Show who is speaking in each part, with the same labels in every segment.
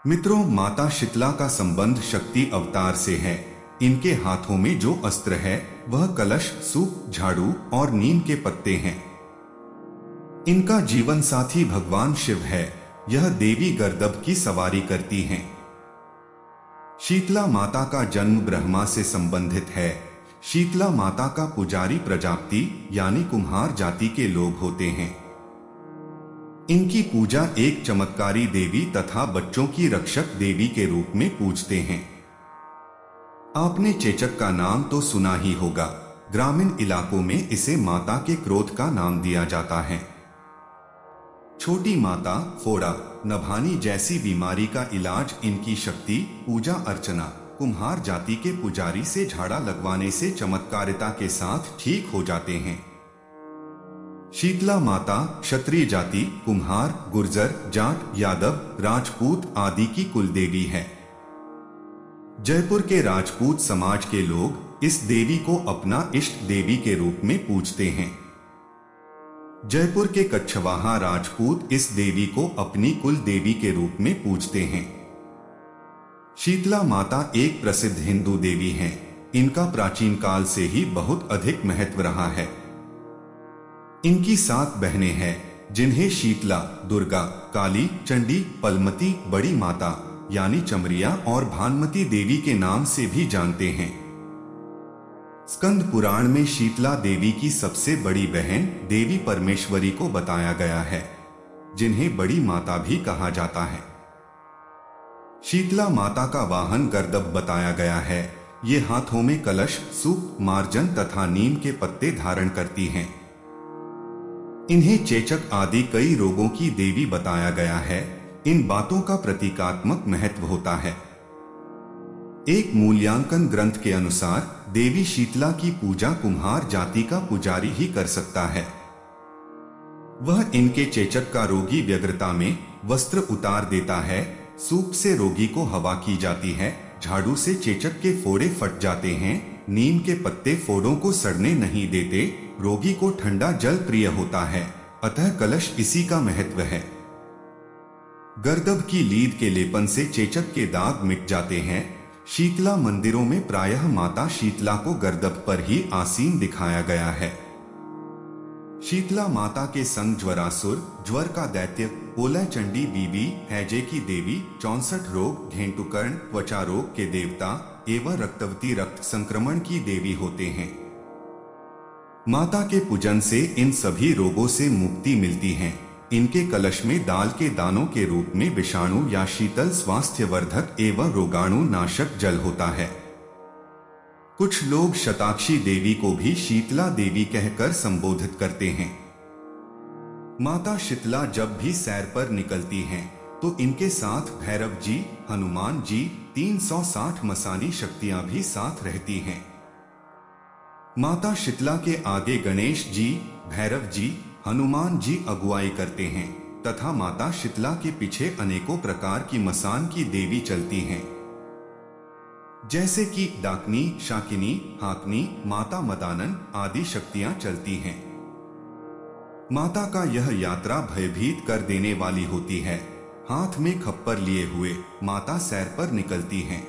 Speaker 1: मित्रों, माता शीतला का संबंध शक्ति अवतार से है। इनके हाथों में जो अस्त्र है वह कलश, सूप, झाड़ू और नीम के पत्ते हैं। इनका जीवन साथी भगवान शिव है। यह देवी गर्दभ की सवारी करती हैं। शीतला माता का जन्म ब्रह्मा से संबंधित है। शीतला माता का पुजारी प्रजापति यानी कुम्हार जाति के लोग होते हैं। इनकी पूजा एक चमत्कारी देवी तथा बच्चों की रक्षक देवी के रूप में पूजते हैं। आपने चेचक का नाम तो सुना ही होगा। ग्रामीण इलाकों में इसे माता के क्रोध का नाम दिया जाता है। छोटी माता, फोड़ा, नभानी जैसी बीमारी का इलाज इनकी शक्ति, पूजा अर्चना, कुम्हार जाति के पुजारी से झाड़ा लगवाने से चमत्कारिता के साथ ठीक हो जाते हैं। शीतला माता क्षत्रिय जाति, कुम्हार, गुर्जर, जाट, यादव, राजपूत आदि की कुलदेवी है। जयपुर के राजपूत समाज के लोग इस देवी को अपना इष्ट देवी के रूप में पूजते हैं। जयपुर के कच्छवाहा राजपूत इस देवी को अपनी कुल देवी के रूप में पूजते हैं। शीतला माता एक प्रसिद्ध हिंदू देवी हैं। इनका प्राचीन काल से ही बहुत अधिक महत्व रहा है। इनकी 7 बहनें हैं जिन्हें शीतला, दुर्गा, काली, चंडी, पलमती, बड़ी माता यानी चमरिया और भानुमती देवी के नाम से भी जानते हैं। स्कंद पुराण में शीतला देवी की सबसे बड़ी बहन देवी परमेश्वरी को बताया गया है, जिन्हें बड़ी माता भी कहा जाता है। शीतला माता का वाहन गर्दभ बताया गया है। ये हाथों में कलश, सूप, मार्जन तथा नीम के पत्ते धारण करती हैं। इन्हें चेचक आदि कई रोगों की देवी बताया गया है। इन बातों का प्रतीकात्मक महत्व होता है। एक मूल्यांकन ग्रंथ के अनुसार देवी शीतला की पूजा कुम्हार जाति का पुजारी ही कर सकता है। वह इनके चेचक का रोगी व्यग्रता में वस्त्र उतार देता है। सूप से रोगी को हवा की जाती है। झाड़ू से चेचक के फोड़े फट जाते हैं। नीम के पत्ते फोड़ों को सड़ने नहीं देते। रोगी को ठंडा जल प्रिय होता है, अतः कलश इसी का महत्व है। गर्दभ की लीद के लेपन से चेचक के दाग मिट जाते हैं। शीतला मंदिरों में प्रायः माता शीतला को गर्दभ पर ही आसीन दिखाया गया है। शीतला माता के संग ज्वरासुर, ज्वर का दैत्य, पोलय चंडी बीबी, हैजे की देवी, 64 रोग, घेंटुकर्ण, त्वचा रोग के देवता एवं रक्तवती रक्त संक्रमण की देवी होते हैं। माता के पूजन से इन सभी रोगों से मुक्ति मिलती है। इनके कलश में दाल के दानों के रूप में विषाणु या शीतल स्वास्थ्यवर्धक एवं रोगाणु नाशक जल होता है। कुछ लोग शताक्षी देवी को भी शीतला देवी कहकर संबोधित करते हैं। माता शीतला जब भी सैर पर निकलती हैं, तो इनके साथ भैरव जी, हनुमान जी, 360 मसानी शक्तियां भी साथ रहती हैं। माता शीतला के आगे गणेश जी, भैरव जी, हनुमान जी अगुवाई करते हैं तथा माता शीतला के पीछे अनेकों प्रकार की मसान की देवी चलती हैं, जैसे कि डाकनी, शाकिनी, हाकनी, माता मदानन आदि शक्तियां चलती हैं। माता का यह यात्रा भयभीत कर देने वाली होती है। हाथ में खप्पर लिए हुए माता सैर पर निकलती हैं।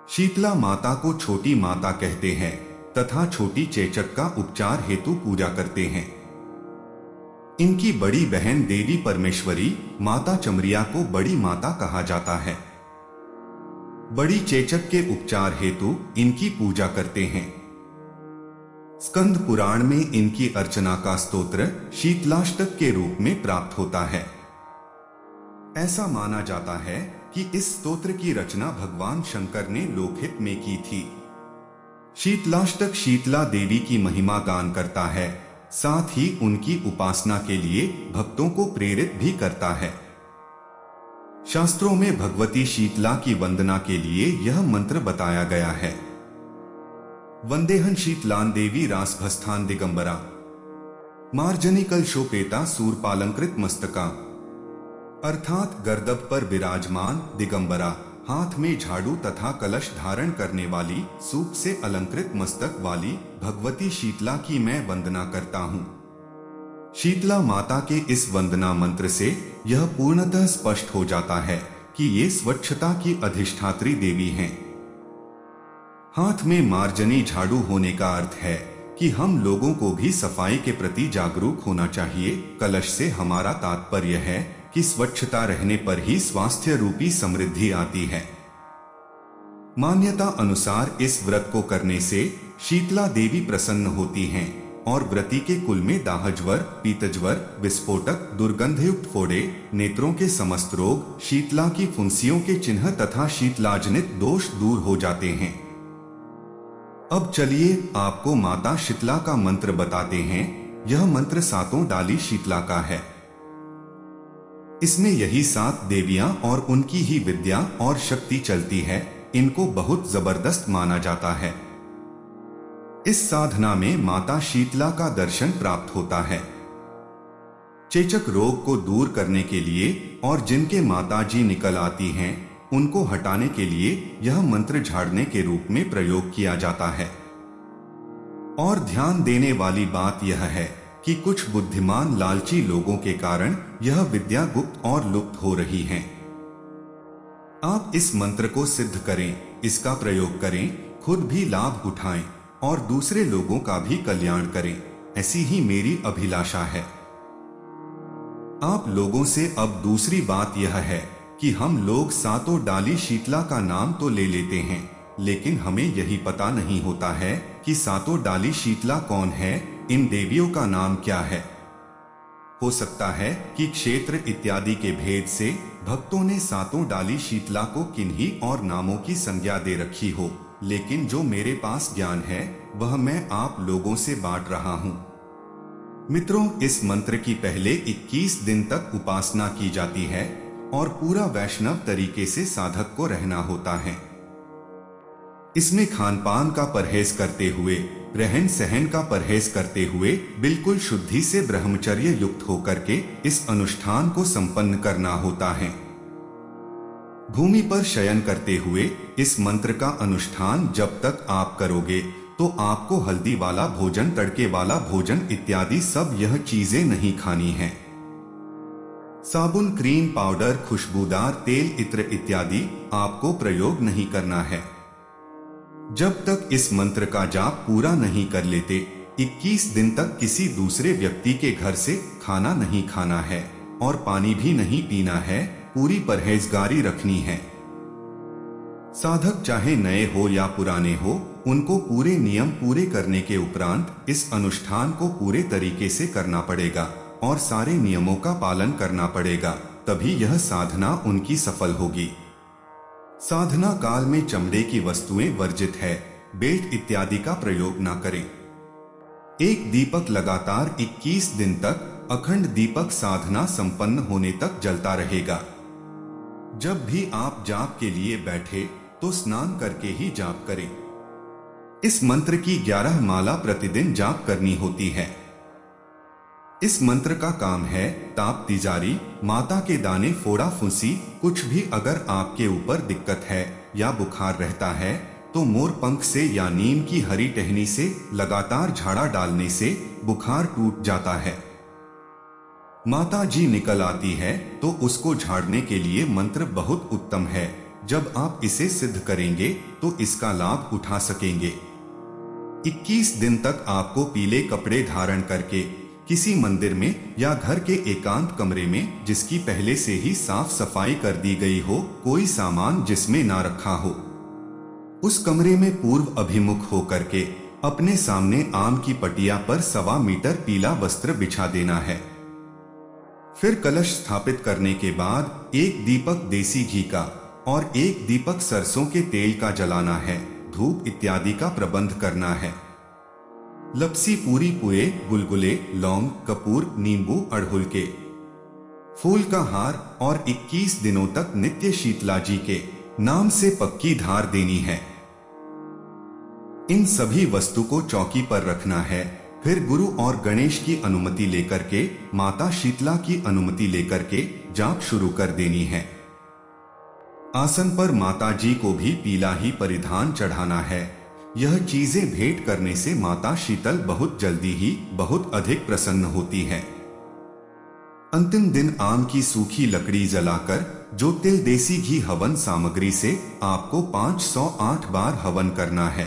Speaker 1: शीतला माता को छोटी माता कहते हैं तथा छोटी चेचक का उपचार हेतु पूजा करते हैं। इनकी बड़ी बहन देवी परमेश्वरी, माता चमरिया को बड़ी माता कहा जाता है। बड़ी चेचक के उपचार हेतु इनकी पूजा करते हैं। स्कंद पुराण में इनकी अर्चना का स्तोत्र शीतलाष्टक के रूप में प्राप्त होता है। ऐसा माना जाता है कि इस स्तोत्र की रचना भगवान शंकर ने लोकहित में की थी। शीतलाष्टक शीतला देवी की महिमा गान करता है, साथ ही उनकी उपासना के लिए भक्तों को प्रेरित भी करता है। शास्त्रों में भगवती शीतला की वंदना के लिए यह मंत्र बताया गया है। वंदेहन शीतलान देवी रासभस्थान दिगंबरा, मार्जनी कलशोपेता सूरपालंकृत मस्तका, अर्थात गर्दभ पर विराजमान दिगंबरा, हाथ में झाड़ू तथा कलश धारण करने वाली, सूप से अलंकृत मस्तक वाली भगवती शीतला की मैं वंदना करता हूँ। शीतला माता के इस वंदना मंत्र से यह पूर्णतः स्पष्ट हो जाता है कि ये स्वच्छता की अधिष्ठात्री देवी हैं। हाथ में मार्जनी झाड़ू होने का अर्थ है कि हम लोगों को भी सफाई के प्रति जागरूक होना चाहिए। कलश से हमारा तात्पर्य है कि स्वच्छता रहने पर ही स्वास्थ्य रूपी समृद्धि आती है। मान्यता अनुसार इस व्रत को करने से शीतला देवी प्रसन्न होती हैं और व्रती के कुल में दाहज्वर, पीतज्वर, विस्फोटक, दुर्गंधयुक्त फोड़े, नेत्रों के समस्त रोग, शीतला की फुंसियों के चिन्ह तथा शीतलाजनित दोष दूर हो जाते हैं। अब चलिए आपको माता शीतला का मंत्र बताते हैं। यह मंत्र सातों डाली शीतला का है। इसमें यही 7 देवियां और उनकी ही विद्या और शक्ति चलती है। इनको बहुत जबरदस्त माना जाता है। इस साधना में माता शीतला का दर्शन प्राप्त होता है। चेचक रोग को दूर करने के लिए और जिनके माताजी निकल आती हैं, उनको हटाने के लिए यह मंत्र झाड़ने के रूप में प्रयोग किया जाता है। और ध्यान देने वाली बात यह है कि कुछ बुद्धिमान लालची लोगों के कारण यह विद्या गुप्त और लुप्त हो रही है। आप इस मंत्र को सिद्ध करें, इसका प्रयोग करें, खुद भी लाभ उठाएं और दूसरे लोगों का भी कल्याण करें। ऐसी ही मेरी अभिलाषा है। आप लोगों से अब दूसरी बात यह है कि हम लोग सातों डाली शीतला का नाम तो ले लेते हैं, लेकिन हमें यही पता नहीं होता है कि सातों डाली शीतला कौन है, इन देवियों का नाम क्या है। हो सकता है कि क्षेत्र इत्यादि के भेद से भक्तों ने सातों डाली शीतला को किन्हीं और नामों की संज्ञा दे रखी हो, लेकिन जो मेरे पास ज्ञान है वह मैं आप लोगों से बांट रहा हूं। मित्रों, इस मंत्र की पहले 21 दिन तक उपासना की जाती है और पूरा वैष्णव तरीके से साधक को रहना होता है। इसमें खान पान का परहेज करते हुए, रहन सहन का परहेज करते हुए, बिल्कुल शुद्धि से ब्रह्मचर्य युक्त होकर के इस अनुष्ठान को संपन्न करना होता है। भूमि पर शयन करते हुए इस मंत्र का अनुष्ठान जब तक आप करोगे तो आपको हल्दी वाला भोजन, तड़के वाला भोजन इत्यादि सब यह चीजें नहीं खानी है। साबुन, क्रीम, पाउडर, खुशबूदार तेल, इत्र इत्यादि आपको प्रयोग नहीं करना है। जब तक इस मंत्र का जाप पूरा नहीं कर लेते 21 दिन तक किसी दूसरे व्यक्ति के घर से खाना नहीं खाना है और पानी भी नहीं पीना है। पूरी परहेजगारी रखनी है। साधक चाहे नए हो या पुराने हो, उनको पूरे नियम पूरे करने के उपरांत इस अनुष्ठान को पूरे तरीके से करना पड़ेगा और सारे नियमों का पालन करना पड़ेगा, तभी यह साधना उनकी सफल होगी। साधना काल में चमड़े की वस्तुएं वर्जित है। बेल्ट इत्यादि का प्रयोग न करें। एक दीपक लगातार 21 दिन तक अखंड दीपक साधना संपन्न होने तक जलता रहेगा। जब भी आप जाप के लिए बैठे तो स्नान करके ही जाप करें। इस मंत्र की 11 माला प्रतिदिन जाप करनी होती है। इस मंत्र का काम है ताप, तिजारी, माता के दाने, फोड़ा, फुंसी, कुछ भी अगर आपके ऊपर दिक्कत है या बुखार रहता है तो मोर पंख से या नीम की हरी टहनी से लगातार झाड़ा डालने से बुखार टूट जाता है। माता जी निकल आती है तो उसको झाड़ने के लिए मंत्र बहुत उत्तम है। जब आप इसे सिद्ध करेंगे तो इसका लाभ उठा सकेंगे। 21 दिन तक आपको पीले कपड़े धारण करके किसी मंदिर में या घर के एकांत कमरे में, जिसकी पहले से ही साफ सफाई कर दी गई हो, कोई सामान जिसमें ना रखा हो, उस कमरे में पूर्व अभिमुख होकर के अपने सामने आम की पटिया पर 1.25 मीटर पीला वस्त्र बिछा देना है। फिर कलश स्थापित करने के बाद एक दीपक देसी घी का और एक दीपक सरसों के तेल का जलाना है। धूप इत्यादि का प्रबंध करना है। लपसी, पूरी, पुए, गुलगुले, लौंग, कपूर, नींबू, अड़हुल के फूल का हार और 21 दिनों तक नित्य शीतला जी के नाम से पक्की धार देनी है। इन सभी वस्तु को चौकी पर रखना है। फिर गुरु और गणेश की अनुमति लेकर के, माता शीतला की अनुमति लेकर के जाप शुरू कर देनी है। आसन पर माता जी को भी पीला ही परिधान चढ़ाना है। यह चीजें भेंट करने से माता शीतल बहुत जल्दी ही बहुत अधिक प्रसन्न होती है। अंतिम दिन आम की सूखी लकड़ी जलाकर जो तिल देसी घी हवन सामग्री से आपको 508 बार हवन करना है।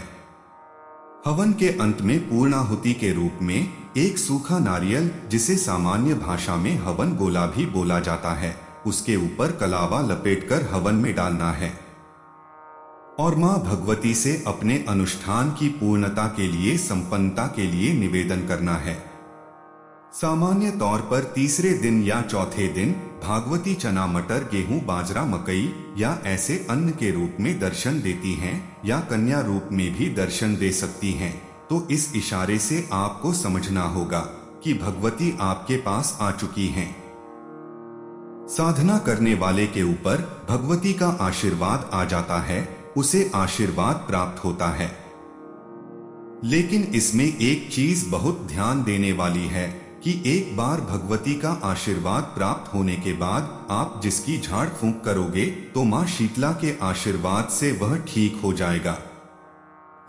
Speaker 1: हवन के अंत में पूर्णाहुति के रूप में एक सूखा नारियल, जिसे सामान्य भाषा में हवन गोला भी बोला जाता है, उसके ऊपर कलावा लपेटकर हवन में डालना है और मां भगवती से अपने अनुष्ठान की पूर्णता के लिए, संपन्नता के लिए निवेदन करना है। सामान्य तौर पर तीसरे दिन या चौथे दिन भागवती चना, मटर, गेहूं, बाजरा, मकई या ऐसे अन्न के रूप में दर्शन देती हैं या कन्या रूप में भी दर्शन दे सकती हैं। तो इस इशारे से आपको समझना होगा कि भगवती आपके पास आ चुकी हैं। साधना करने वाले के ऊपर भगवती का आशीर्वाद आ जाता है, उसे आशीर्वाद प्राप्त होता है। लेकिन इसमें एक चीज बहुत ध्यान देने वाली है कि एक बार भगवती का आशीर्वाद प्राप्त होने के बाद आप जिसकी झाड़ फूंक करोगे तो मां शीतला के आशीर्वाद से वह ठीक हो जाएगा।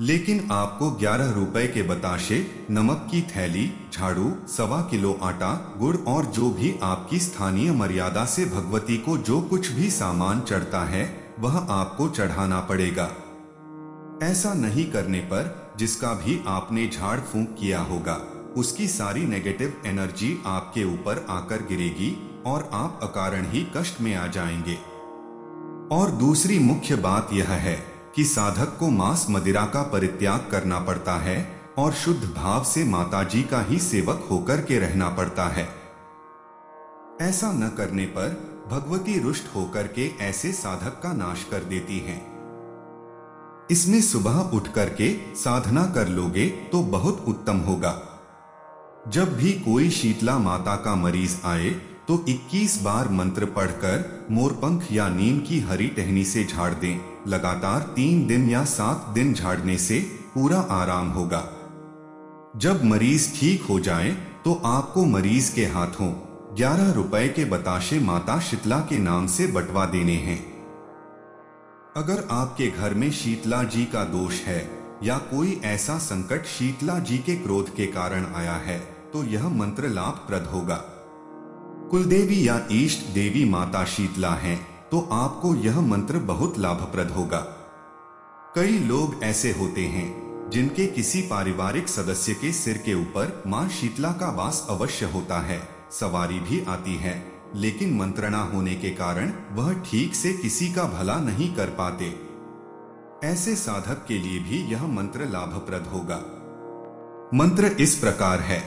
Speaker 1: लेकिन आपको 11 रुपए के बताशे, नमक की थैली, झाड़ू, 1.25 किलो आटा, गुड़ और जो भी आपकी स्थानीय मर्यादा से भगवती को जो कुछ भी सामान चढ़ता है वह आपको चढ़ाना पड़ेगा। ऐसा नहीं करने पर जिसका भी आपने झाड़ फूंक किया होगा उसकी सारी नेगेटिव एनर्जी आपके ऊपर आकर गिरेगी और आप अकारण ही कष्ट में आ जाएंगे। और दूसरी मुख्य बात यह है कि साधक को मांस मदिरा का परित्याग करना पड़ता है और शुद्ध भाव से माताजी का ही सेवक होकर के रहना पड़ता है। ऐसा न करने पर भगवती रुष्ट होकर के ऐसे साधक का नाश कर देती हैं। इसमें सुबह उठ करके साधना कर लोगे तो बहुत उत्तम होगा। जब भी कोई शीतला माता का मरीज आए तो 21 बार मंत्र पढ़कर मोरपंख या नीम की हरी टहनी से झाड़ दें। लगातार 3 दिन या 7 दिन झाड़ने से पूरा आराम होगा। जब मरीज ठीक हो जाए तो आपको मरीज के हाथों 11 रुपए के बताशे माता शीतला के नाम से बंटवा देने हैं। अगर आपके घर में शीतला जी का दोष है या कोई ऐसा संकट शीतला जी के क्रोध के कारण आया है तो यह मंत्र लाभप्रद होगा। कुलदेवी या इष्ट देवी माता शीतला हैं तो आपको यह मंत्र बहुत लाभप्रद होगा। कई लोग ऐसे होते हैं जिनके किसी पारिवारिक सदस्य के सिर के ऊपर मां शीतला का वास अवश्य होता है, सवारी भी आती है, लेकिन मंत्रणा होने के कारण वह ठीक से किसी का भला नहीं कर पाते। ऐसे साधक के लिए भी यह मंत्र लाभप्रद होगा। मंत्र इस प्रकार है।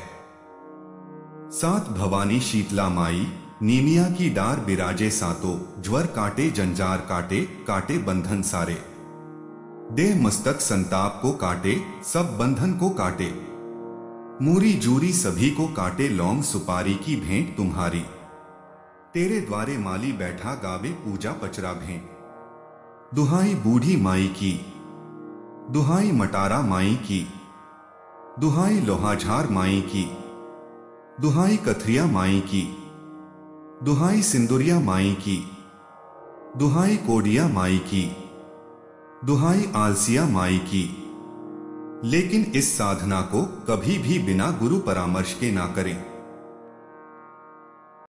Speaker 1: 7 भवानी शीतला माई, नीमिया की डार बिराजे सातो, ज्वर काटे जंजार काटे, काटे बंधन सारे। देह मस्तक संताप को काटे, सब बंधन को काटे। मूरी जूरी सभी को काटे, लौंग सुपारी की भेंट तुम्हारी। तेरे द्वारे माली बैठा गावे पूजा पचरा भेंट। दुहाई बूढ़ी माई की, दुहाई मटारा माई की, दुहाई लोहाझार माई की, दुहाई कथरिया माई की, दुहाई सिंदुरिया माई की, दुहाई कोडिया माई की, दुहाई आलसिया माई की। लेकिन इस साधना को कभी भी बिना गुरु परामर्श के ना करें।